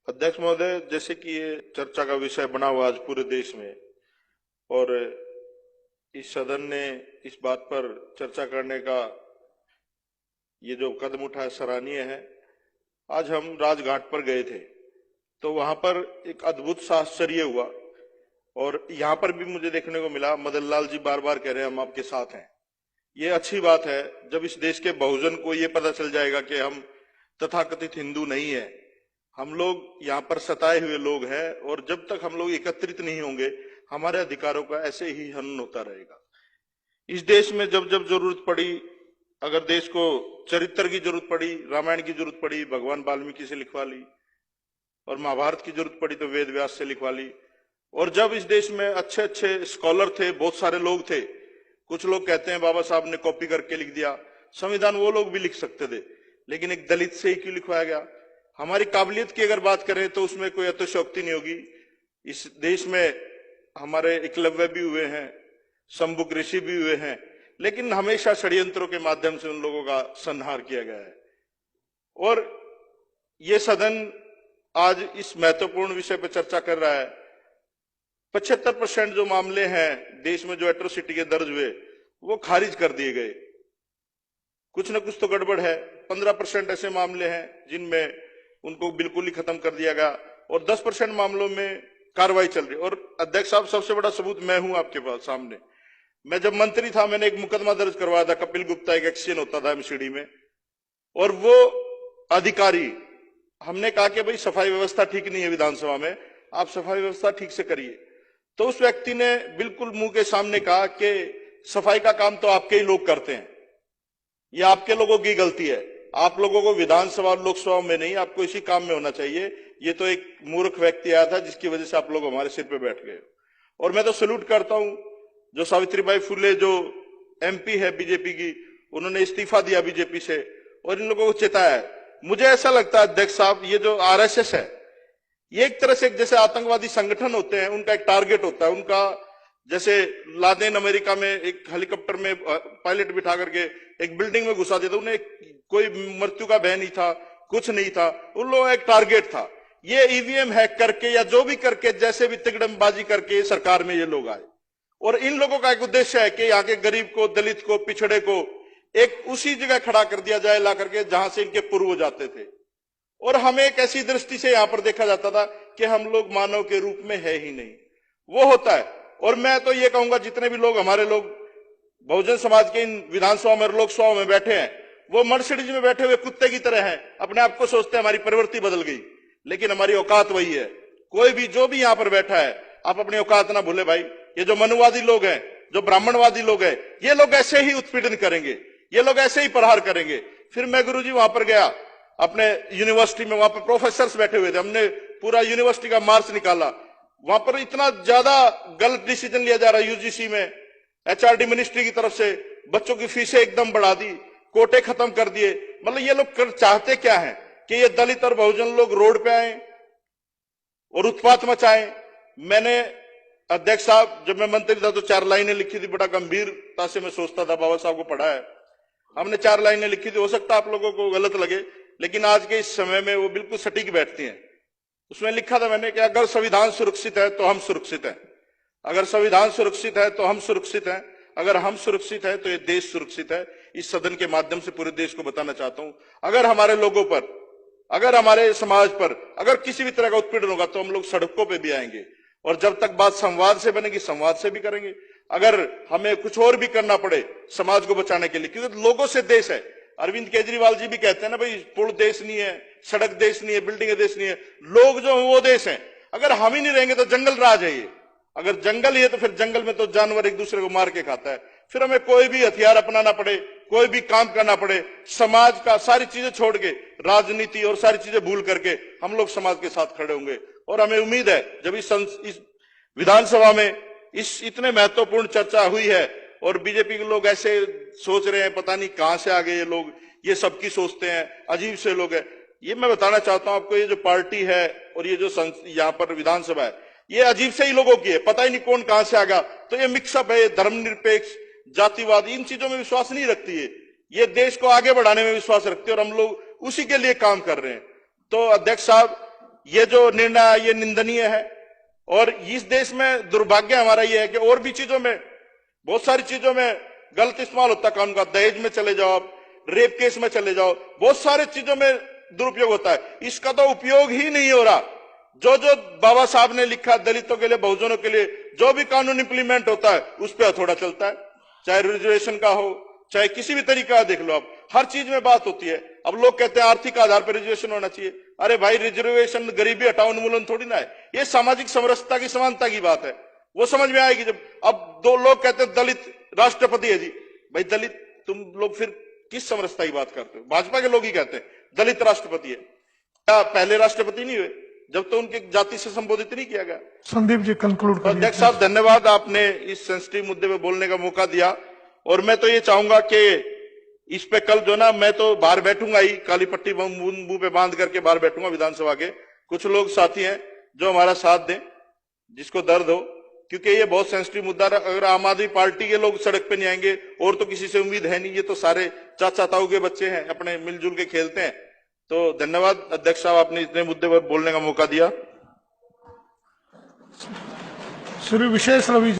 अध्यक्ष महोदय, जैसे कि ये चर्चा का विषय बना हुआ आज पूरे देश में, और इस सदन ने इस बात पर चर्चा करने का ये जो कदम उठाया सराहनीय है। आज हम राजघाट पर गए थे तो वहां पर एक अद्भुत सा आश्चर्य हुआ, और यहाँ पर भी मुझे देखने को मिला मदन लाल जी बार बार कह रहे हैं हम आपके साथ हैं। ये अच्छी बात है जब इस देश के बहुजन को ये पता चल जाएगा कि हम तथाकथित हिंदू नहीं है, हम लोग यहाँ पर सताए हुए लोग हैं, और जब तक हम लोग एकत्रित नहीं होंगे हमारे अधिकारों का ऐसे ही हनन होता रहेगा। इस देश में जब जब जरूरत पड़ी, अगर देश को चरित्र की जरूरत पड़ी, रामायण की जरूरत पड़ी, भगवान वाल्मीकि से लिखवा ली, और महाभारत की जरूरत पड़ी तो वेद व्यास से लिखवा ली। और जब इस देश में अच्छे अच्छे स्कॉलर थे, बहुत सारे लोग थे, कुछ लोग कहते हैं बाबा साहब ने कॉपी करके लिख दिया संविधान, वो लोग भी लिख सकते थे, लेकिन एक दलित से ही क्यों लिखवाया गया? हमारी काबिलियत की अगर बात करें तो उसमें कोई अतिशयोक्ति नहीं होगी। इस देश में हमारे एकलव्य भी हुए हैं, शंभुक ऋषि भी हुए हैं, लेकिन हमेशा षड्यंत्रों के माध्यम से उन लोगों का संहार किया गया है। और ये सदन आज इस महत्वपूर्ण विषय पर चर्चा कर रहा है। 75% जो मामले हैं देश में जो एट्रोसिटी के दर्ज हुए वो खारिज कर दिए गए। कुछ न कुछ तो गड़बड़ है। 15% ऐसे मामले हैं जिनमें उनको बिल्कुल ही खत्म कर दिया गया, और 10% मामलों में कार्रवाई चल रही है। और अध्यक्ष साहब, सबसे बड़ा सबूत मैं हूं आपके पास सामने। मैं जब मंत्री था मैंने एक मुकदमा दर्ज करवाया था, कपिल गुप्ता एक एक्शन होता था एमसीडी में, और वो अधिकारी, हमने कहा कि भाई सफाई व्यवस्था ठीक नहीं है विधानसभा में, आप सफाई व्यवस्था ठीक से करिए। तो उस व्यक्ति ने बिल्कुल मुंह के सामने कहा कि सफाई का काम तो आपके ही लोग करते हैं, ये आपके लोगों की गलती है, आप लोगों को विधानसभा और लोकसभा में नहीं, आपको इसी काम में होना चाहिए। ये तो एक मूर्ख व्यक्ति आया था जिसकी वजह से आप लोग हमारे सिर पे बैठ गए। और मैं तो सैल्यूट करता हूं जो सावित्रीबाई फुले जो एमपी है बीजेपी की, उन्होंने इस्तीफा दिया बीजेपी से और इन लोगों को चेताया है। मुझे ऐसा लगता है अध्यक्ष साहब, ये जो आरएसएस है ये एक तरह से जैसे आतंकवादी संगठन होते हैं, उनका एक टारगेट होता है। उनका जैसे लादेन अमेरिका में एक हेलीकॉप्टर में पायलट बिठा करके एक बिल्डिंग में घुसा देता, उन्हें कोई मृत्यु का भय नहीं था, कुछ नहीं था, उन लोगों का एक टारगेट था। ये ईवीएम हैक करके या जो भी करके, जैसे भी तिकड़मबाजी करके सरकार में ये लोग आए, और इन लोगों का एक उद्देश्य है कि यहाँ के गरीब को, दलित को, पिछड़े को एक उसी जगह खड़ा कर दिया जाए ला करके जहां से इनके पूर्व जाते थे। और हमें एक ऐसी दृष्टि से यहां पर देखा जाता था कि हम लोग मानव के रूप में है ही नहीं, वो होता है। और मैं तो ये कहूंगा जितने भी लोग हमारे लोग बहुजन समाज के इन विधानसभा में लोकसभा में बैठे हैं, वो मर्सिडीज में बैठे हुए कुत्ते की तरह हैं, अपने आप को सोचते हैं हमारी प्रवृत्ति बदल गई, लेकिन हमारी औकात वही है। कोई भी जो भी यहां पर बैठा है, आप अपनी औकात ना भूले भाई। ये जो मनुवादी लोग हैं, जो ब्राह्मणवादी लोग हैं, ये लोग ऐसे ही उत्पीड़न करेंगे, ये लोग ऐसे ही प्रहार करेंगे। फिर मैं गुरुजी वहां पर गया अपने यूनिवर्सिटी में, वहां पर प्रोफेसर बैठे हुए थे, हमने पूरा यूनिवर्सिटी का मार्च निकाला। वहां पर इतना ज्यादा गलत डिसीजन लिया जा रहा है यूजीसी में, एचआरडी मिनिस्ट्री की तरफ से, बच्चों की फीसें एकदम बढ़ा दी, कोटे खत्म कर दिए। मतलब ये लोग चाहते क्या है कि ये दलित और बहुजन लोग रोड पे आए और उत्पात मचाएं। मैंने अध्यक्ष साहब जब मैं मंत्री था तो 4 लाइनें लिखी थी, बड़ा गंभीरता से मैं सोचता था, बाबा साहब को पढ़ा है, हमने 4 लाइनें लिखी थी। हो सकता है आप लोगों को गलत लगे, लेकिन आज के इस समय में वो बिल्कुल सटीक बैठती हैं। उसमें लिखा था मैंने कि अगर संविधान सुरक्षित है तो हम सुरक्षित हैं, अगर संविधान सुरक्षित है तो हम सुरक्षित हैं, अगर हम सुरक्षित हैं तो ये देश सुरक्षित है। इस सदन के माध्यम से पूरे देश को बताना चाहता हूं, अगर हमारे लोगों पर, अगर हमारे समाज पर अगर किसी भी तरह का उत्पीड़न होगा तो हम लोग सड़कों पर भी आएंगे, और जब तक बात संवाद से बनेगी संवाद से भी करेंगे। अगर हमें कुछ और भी करना पड़े समाज को बचाने के लिए, क्योंकि लोगों से देश है। अरविंद केजरीवाल जी भी कहते हैं ना भाई, पुल देश नहीं है, सड़क देश नहीं है, बिल्डिंग देश नहीं है, लोग जो है वो देश है। अगर हम ही नहीं रहेंगे तो जंगल राज है ये, अगर जंगल ही है तो फिर जंगल में तो जानवर एक दूसरे को मार के खाता है। फिर हमें कोई भी हथियार अपनाना पड़े, कोई भी काम करना पड़े, समाज का सारी चीजें छोड़ के, राजनीति और सारी चीजें भूल करके हम लोग समाज के साथ खड़े होंगे। और हमें उम्मीद है जब इस विधानसभा में इस इतने महत्वपूर्ण चर्चा हुई है और बीजेपी के लोग ऐसे सोच रहे हैं, पता नहीं कहां से आ गए ये लोग, ये सबकी सोचते हैं, अजीब से लोग हैं। ये मैं बताना चाहता हूं आपको, ये जो पार्टी है और ये जो यहाँ पर विधानसभा है, ये अजीब से ही लोगों की है, पता ही नहीं कौन कहां से आ गया। तो ये मिक्सअप है, धर्मनिरपेक्ष, जातिवाद, इन चीजों में विश्वास नहीं रखती है, ये देश को आगे बढ़ाने में विश्वास रखती है, और हम लोग उसी के लिए काम कर रहे हैं। तो अध्यक्ष साहब, ये जो निर्णय है ये निंदनीय है। और इस देश में दुर्भाग्य हमारा ये है कि और भी चीजों में, बहुत सारी चीजों में गलत इस्तेमाल होता है कानून का। दहेज में चले जाओ आप, रेप केस में चले जाओ, बहुत सारी चीजों में दुरुपयोग होता है। इसका तो उपयोग ही नहीं हो रहा। जो जो बाबा साहब ने लिखा दलितों के लिए, बहुजनों के लिए, जो भी कानून इंप्लीमेंट होता है उस पर हथौड़ा चलता है। चाहे रिजर्वेशन का हो, चाहे किसी भी तरीका का देख लो आप, हर चीज में बात होती है। अब लोग कहते हैं आर्थिक आधार पर रिजर्वेशन होना चाहिए। अरे भाई, रिजर्वेशन गरीबी हटाओ उन्मूलन थोड़ी ना है, ये सामाजिक समरसता की, समानता की बात है। वो समझ में आएगी जब अब दो लोग कहते हैं दलित राष्ट्रपति है जी। भाई दलित, तुम लोग फिर किस समरसता की बात करते हो? भाजपा के लोग ही कहते हैं दलित राष्ट्रपति है। क्या पहले राष्ट्रपति नहीं हुए जब तो उनकी जाति से संबोधित नहीं किया गया? संदीप जी कंक्लूड करिए। अध्यक्ष साहब धन्यवाद, आपने इस सेंसिटिव मुद्दे पे बोलने का मौका दिया। और मैं तो ये चाहूंगा कि इस पे कल जो ना, मैं तो बाहर बैठूंगा ही, काली पट्टी मुंह पे बांध करके बाहर बैठूंगा विधानसभा के। कुछ लोग साथी हैं जो हमारा साथ दें, जिसको दर्द हो, क्योंकि ये बहुत सेंसिटिव मुद्दा है। अगर आम आदमी पार्टी के लोग सड़क पे नहीं आएंगे और तो किसी से उम्मीद है नहीं। ये तो सारे चाचा ताऊ के बच्चे हैं, अपने मिलजुल के खेलते हैं। तो धन्यवाद अध्यक्ष साहब, आपने इतने मुद्दे पर बोलने का मौका दिया। श्री विशेष रवि